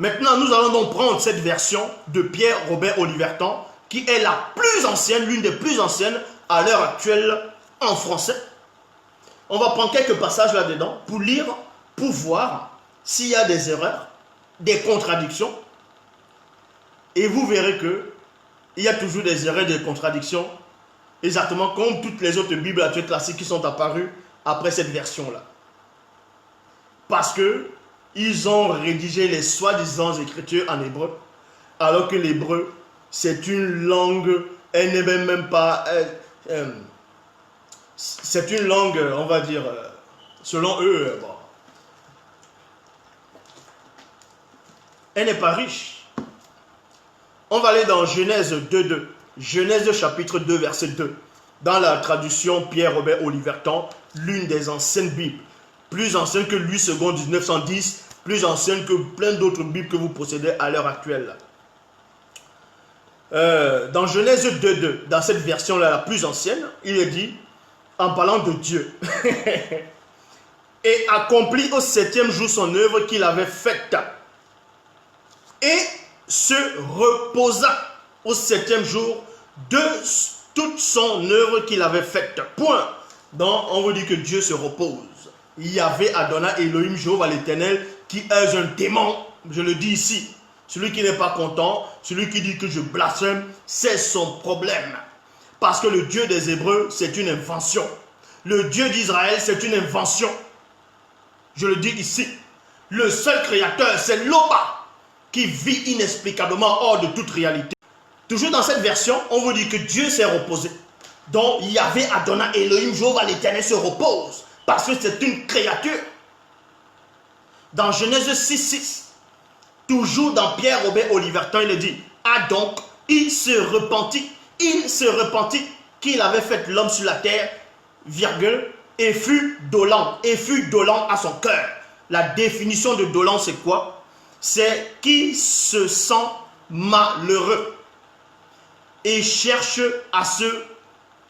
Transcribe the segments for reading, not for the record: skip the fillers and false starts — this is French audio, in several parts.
Maintenant, nous allons donc prendre cette version de Pierre Robert Olivertan, qui est la plus ancienne, l'une des plus anciennes à l'heure actuelle en français. On va prendre quelques passages là-dedans pour lire, pour voir s'il y a des erreurs, des contradictions. Et vous verrez qu'il y a toujours des erreurs, des contradictions, exactement comme toutes les autres Bibles actuelles classiques qui sont apparues après cette version-là. Parce que ils ont rédigé les soi-disant écritures en hébreu, alors que l'hébreu, c'est une langue, elle n'est même pas... c'est une langue, on va dire, selon eux, bon, elle n'est pas riche. On va aller dans Genèse 2.2. Genèse chapitre 2, verset 2. Dans la traduction Pierre Robert Olivertan, l'une des anciennes Bibles. Plus ancienne que lui, second 1910, plus ancienne que plein d'autres Bibles que vous possédez à l'heure actuelle. Dans Genèse 2.2, dans cette version-là, la plus ancienne, il est dit, en parlant de Dieu, et accomplit au 7e jour son œuvre qu'il avait faite, et se reposa au 7e jour de toute son œuvre qu'il avait faite. Point. Donc, on vous dit que Dieu se repose. Yahvé Adonai Elohim Jéhovah l'Éternel, qui est un démon, je le dis ici. Celui qui n'est pas content, celui qui dit que je blasphème, c'est son problème. Parce que le Dieu des Hébreux, c'est une invention. Le Dieu d'Israël, c'est une invention. Je le dis ici. Le seul créateur, c'est Loba, qui vit inexplicablement hors de toute réalité. Toujours dans cette version, on vous dit que Dieu s'est reposé. Donc, Yahvé Adonai Elohim Jéhovah l'Éternel se repose. Parce que c'est une créature. Dans Genèse 6.6, toujours dans Pierre Robert Olivertan, il dit, ah donc, il se repentit qu'il avait fait l'homme sur la terre, virgule, et fut dolent à son cœur. La définition de dolent, c'est quoi? C'est qui se sent malheureux et cherche à se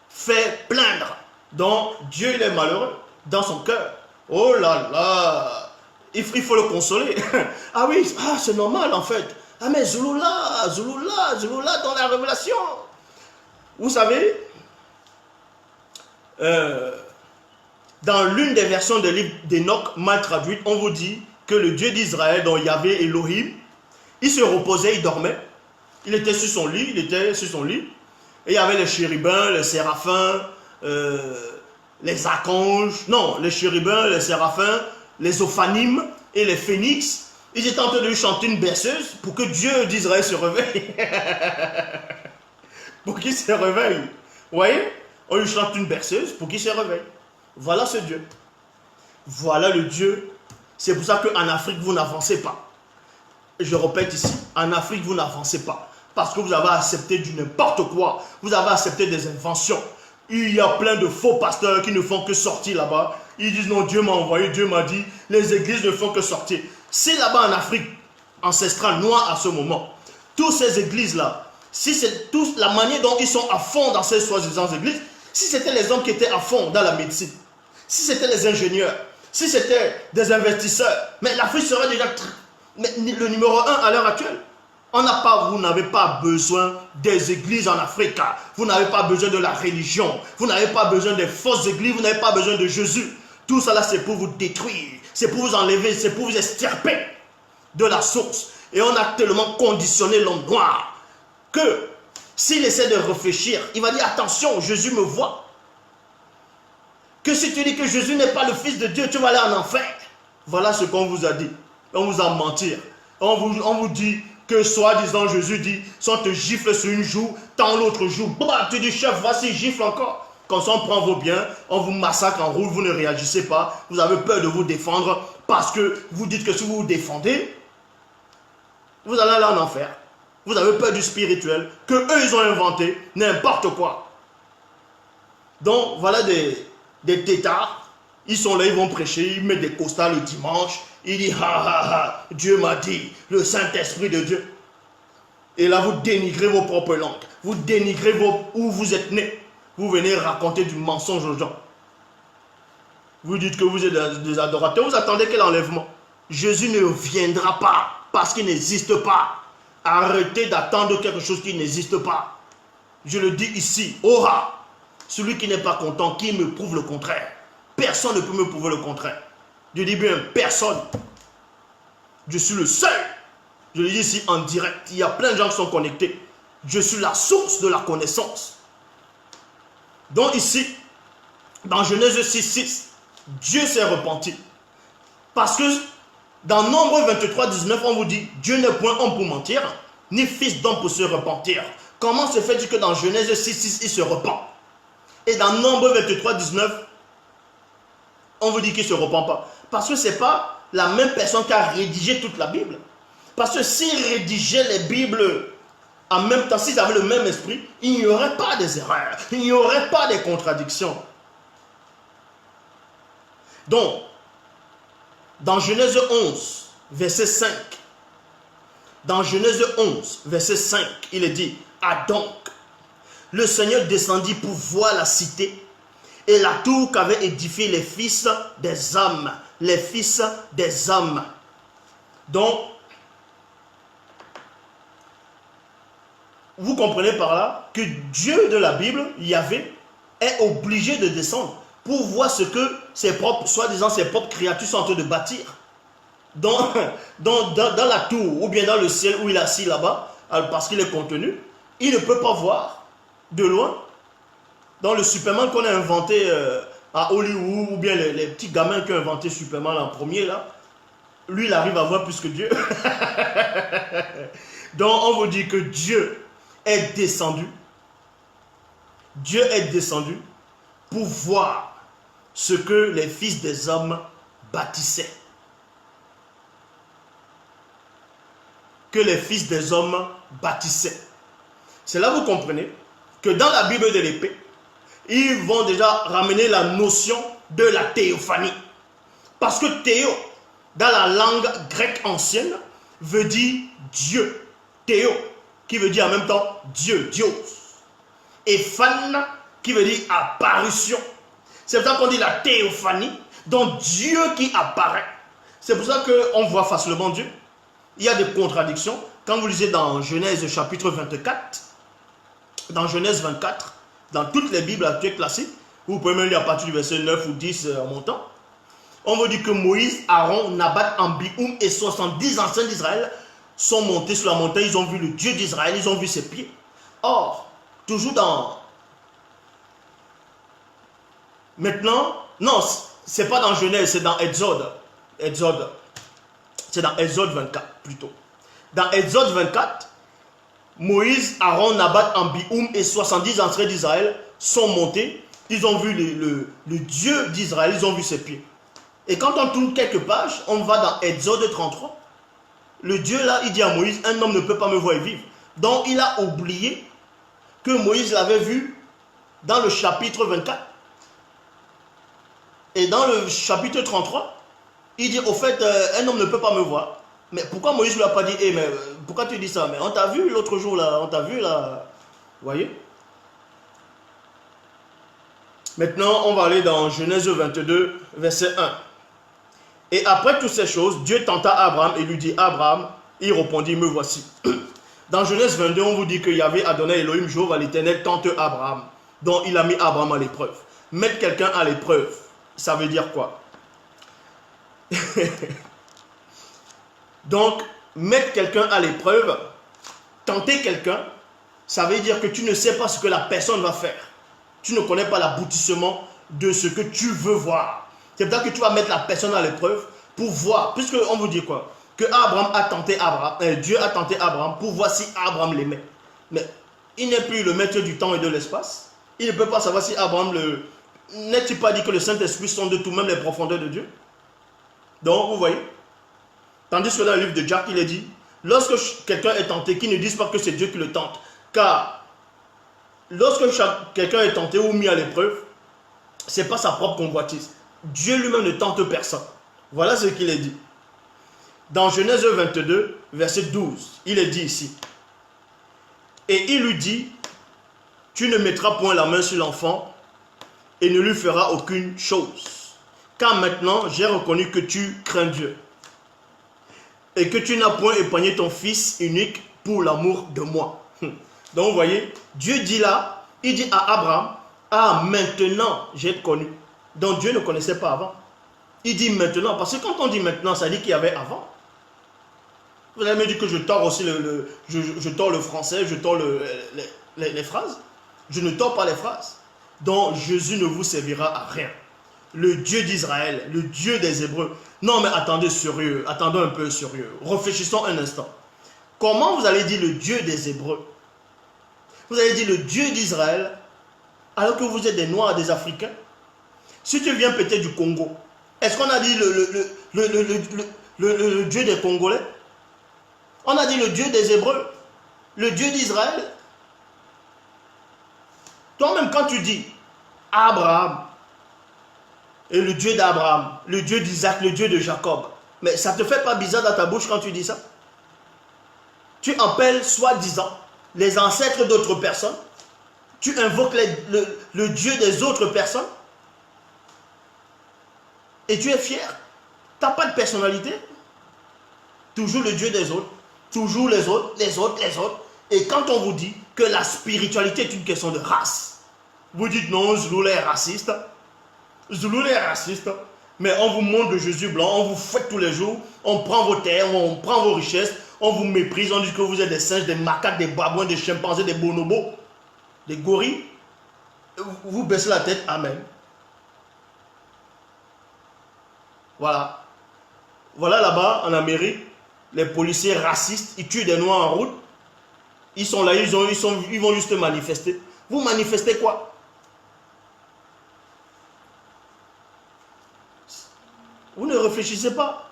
faire plaindre. Donc, Dieu, il est malheureux dans son cœur. Oh là là! Il faut le consoler. Ah oui, c'est normal en fait. Ah mais Zulula dans la révélation. Vous savez, dans l'une des versions de livre d'Enoch mal traduite, on vous dit que le Dieu d'Israël, dont Yahvé Elohim, il se reposait, il dormait. Il était sur son lit, Et il y avait les chérubins, les séraphins, les archanges, non, les chérubins, les séraphins, les ophanimes et les phénix. Ils étaient en train de lui chanter une berceuse pour que Dieu d'Israël se réveille. Pour qu'il se réveille. Vous voyez? On lui chante une berceuse pour qu'il se réveille. Voilà ce Dieu. Voilà le Dieu. C'est pour ça qu'en Afrique, vous n'avancez pas. Je répète ici, en Afrique, vous n'avancez pas. Parce que vous avez accepté du n'importe quoi. Vous avez accepté des inventions. Il y a plein de faux pasteurs qui ne font que sortir là-bas. Ils disent non, Dieu m'a envoyé, Dieu m'a dit. Les églises ne font que sortir. C'est là-bas en Afrique ancestrale, noire à ce moment. Toutes ces églises-là, si c'est tous la manière dont ils sont à fond dans ces soi-disant églises, si c'était les hommes qui étaient à fond dans la médecine, si c'était les ingénieurs, si c'était des investisseurs, mais l'Afrique serait déjà le numéro 1 à l'heure actuelle. Vous n'avez pas besoin des églises en Afrique. Vous n'avez pas besoin de la religion. Vous n'avez pas besoin des fausses églises. Vous n'avez pas besoin de Jésus. Tout ça là, c'est pour vous détruire. C'est pour vous enlever. C'est pour vous extirper de la source. Et on a tellement conditionné l'homme noir que s'il essaie de réfléchir, il va dire attention, Jésus me voit. Que si tu dis que Jésus n'est pas le Fils de Dieu, tu vas aller en enfer. Voilà ce qu'on vous a dit. On vous a menti. On vous dit que soi-disant Jésus dit, si on te gifle sur une joue, tant l'autre joue, bah, tu dis chef, voici, gifle encore. Comme ça on prend vos biens, on vous massacre en route, vous ne réagissez pas, vous avez peur de vous défendre parce que vous dites que si vous vous défendez, vous allez aller en enfer. Vous avez peur du spirituel, que eux ils ont inventé, n'importe quoi. Donc voilà des têtards, ils sont là, ils vont prêcher, ils mettent des costards le dimanche, ils disent Dieu m'a dit, le Saint-Esprit de Dieu. Et là vous dénigrez vos propres langues, vous dénigrez où vous êtes nés, vous venez raconter du mensonge aux gens. Vous dites que vous êtes des adorateurs, vous attendez quel enlèvement? Jésus ne viendra pas. parce qu'il n'existe pas. Arrêtez d'attendre quelque chose qui n'existe pas. Je le dis ici, aura. Celui qui n'est pas content, qui me prouve le contraire. Personne ne peut me prouver le contraire. Je dis bien personne. Je suis le seul. Je le dis ici en direct. Il y a plein de gens qui sont connectés. Je suis la source de la connaissance. Donc ici, dans Genèse 6:6, Dieu s'est repenti. Parce que dans Nombre 23, 19, on vous dit, Dieu n'est point homme pour mentir, ni fils d'homme pour se repentir. Comment se fait-il que dans Genèse 6:6, il se repent? Et dans Nombre 23, 19, on vous dit qu'il ne se repent pas. Parce que ce n'est pas la même personne qui a rédigé toute la Bible. Parce que s'il rédigeait les Bibles en même temps, s'ils avaient le même esprit, il n'y aurait pas des erreurs, il n'y aurait pas des contradictions. Donc, dans Genèse 11, verset 5, dans Genèse 11, verset 5, il est dit, « Ah donc, le Seigneur descendit pour voir la cité et la tour qu'avaient édifiée les fils des hommes. » Les fils des hommes. Donc, vous comprenez par là que Dieu de la Bible, Yahvé, est obligé de descendre pour voir ce que ses propres, soi-disant ses propres créatures sont en train de bâtir. Dans la tour ou bien dans le ciel où il est assis là-bas, parce qu'il est contenu, il ne peut pas voir de loin. Dans le Superman qu'on a inventé à Hollywood, ou bien les petits gamins qui ont inventé Superman en premier là, lui il arrive à voir plus que Dieu. Donc on vous dit que Dieu est descendu. Dieu est descendu pour voir ce que les fils des hommes bâtissaient. Que les fils des hommes bâtissaient. C'est là que vous comprenez que dans la Bible de l'épée, ils vont déjà ramener la notion de la théophanie. Parce que théo, dans la langue grecque ancienne, veut dire Dieu. Théo, qui veut dire en même temps Dieu, Dios. Et phan, qui veut dire apparition. C'est pour ça qu'on dit la théophanie, donc Dieu qui apparaît. C'est pour ça qu'on voit facilement Dieu. Il y a des contradictions. Quand vous lisez dans Genèse chapitre 24, dans Genèse 24, dans toutes les Bibles actuelles classiques, vous pouvez même lire à partir du verset 9 ou 10 en montant, on vous dit que Moïse, Aaron, Nabat, Ambioum et 70 anciens d'Israël sont montés sur la montagne, ils ont vu le Dieu d'Israël, ils ont vu ses pieds. Or, toujours dans... Maintenant, non, c'est pas dans Genèse, c'est dans Exode. C'est dans Exode 24 plutôt. Dans Exode 24, Moïse, Aaron, Nabat, Ambioum et 70 anciens d'Israël sont montés. Ils ont vu le Dieu d'Israël, ils ont vu ses pieds. Et quand on tourne quelques pages, on va dans Exode 33. Le Dieu là, il dit à Moïse, un homme ne peut pas me voir et vivre. Donc il a oublié que Moïse l'avait vu dans le chapitre 24. Et dans le chapitre 33, il dit, au fait, un homme ne peut pas me voir. Mais pourquoi Moïse ne lui a pas dit, hey, mais pourquoi tu dis ça? Mais on t'a vu l'autre jour là, on t'a vu là. Vous voyez? Maintenant, on va aller dans Genèse 22, verset 1. Et après toutes ces choses, Dieu tenta Abraham et lui dit, Abraham, il répondit, me voici. Dans Genèse 22, on vous dit qu'il y avait Adonai Elohim, Jéhovah l'Éternel, tente Abraham. Donc il a mis Abraham à l'épreuve. Mettre quelqu'un à l'épreuve, ça veut dire quoi? Donc, mettre quelqu'un à l'épreuve, tenter quelqu'un, ça veut dire que tu ne sais pas ce que la personne va faire. Tu ne connais pas l'aboutissement de ce que tu veux voir. C'est pour ça que tu vas mettre la personne à l'épreuve pour voir. Puisque on vous dit quoi? Que Abraham a tenté Abraham, Dieu a tenté Abraham pour voir si Abraham l'aimait. Mais il n'est plus le maître du temps et de l'espace. Il ne peut pas savoir si Abraham le... N'est-il pas dit que le Saint-Esprit sonde de tout même les profondeurs de Dieu? Donc, vous voyez. Tandis que dans le livre de Jacques, il est dit, lorsque quelqu'un est tenté, qu'il ne dise pas que c'est Dieu qui le tente. Car lorsque quelqu'un est tenté ou mis à l'épreuve, ce n'est pas sa propre convoitise. Dieu lui-même ne tente personne. Voilà ce qu'il est dit. Dans Genèse 22, verset 12, il est dit ici. Et il lui dit, tu ne mettras point la main sur l'enfant et ne lui feras aucune chose. Car maintenant, j'ai reconnu que tu crains Dieu. et que tu n'as point épargné ton fils unique pour l'amour de moi. Donc vous voyez, Dieu dit là, il dit à Abraham, ah maintenant j'ai connu. Donc Dieu ne connaissait pas avant. Il dit maintenant, parce que quand on dit maintenant, ça dit qu'il y avait avant. Vous allez me dire que je tords aussi je tords le français, je tords les phrases. Je ne tords pas les phrases. Donc Jésus ne vous servira à rien. Le Dieu d'Israël, le Dieu des Hébreux. Non mais attendez sérieux, attendons un peu sérieux. Réfléchissons un instant. Comment vous allez dire le Dieu des Hébreux? Vous allez dire le Dieu d'Israël, alors que vous êtes des Noirs, des Africains? Si tu viens peut-être du Congo, est-ce qu'on a dit le Dieu des Congolais? On a dit le Dieu des Hébreux, le Dieu d'Israël. Toi-même, quand tu dis Abraham, et le Dieu d'Abraham, le Dieu d'Isaac, le Dieu de Jacob, mais ça ne te fait pas bizarre dans ta bouche quand tu dis ça? Tu appelles soi-disant les ancêtres d'autres personnes, tu invoques le Dieu des autres personnes, et tu es fier. Tu n'as pas de personnalité. Toujours le Dieu des autres. Toujours les autres, les autres, les autres. Et quand on vous dit que la spiritualité est une question de race, vous dites non, Zulu est raciste. Zulu est raciste. Mais on vous montre le Jésus blanc, on vous fouette tous les jours, on prend vos terres, on prend vos richesses, on vous méprise, on dit que vous êtes des singes, des macaques, des babouins, des chimpanzés, des bonobos, des gorilles. Vous baissez la tête, amen. Voilà. Voilà là-bas en Amérique, les policiers racistes, ils tuent des Noirs en route. Ils sont là, ils vont juste manifester. Vous manifestez quoi? Vous ne réfléchissez pas.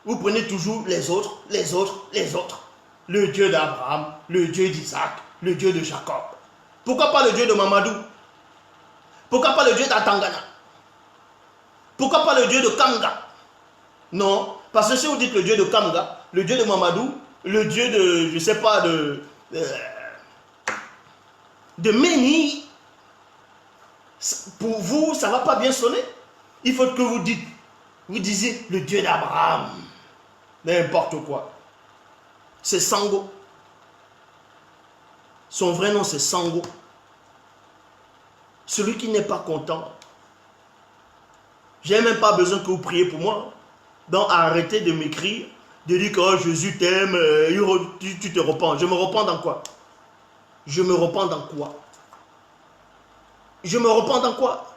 Vous prenez toujours les autres, les autres, les autres. Le Dieu d'Abraham, le Dieu d'Isaac, le Dieu de Jacob. Pourquoi pas le Dieu de Mamadou? Pourquoi pas le Dieu d'Atangana? Pourquoi pas le Dieu de Kamga? Non, parce que si vous dites le Dieu de Kamga, le Dieu de Mamadou, le Dieu de, je ne sais pas, de Méni, pour vous, ça ne va pas bien sonner. Il faut que vous disiez le Dieu d'Abraham. N'importe quoi. C'est Sango. Son vrai nom, c'est Sango. Celui qui n'est pas content. Je n'ai même pas besoin que vous priez pour moi. Donc arrêtez de m'écrire, de dire que oh, Jésus t'aime, tu te repens. Je me repens dans quoi? Je me repens dans quoi? Je me repens dans quoi?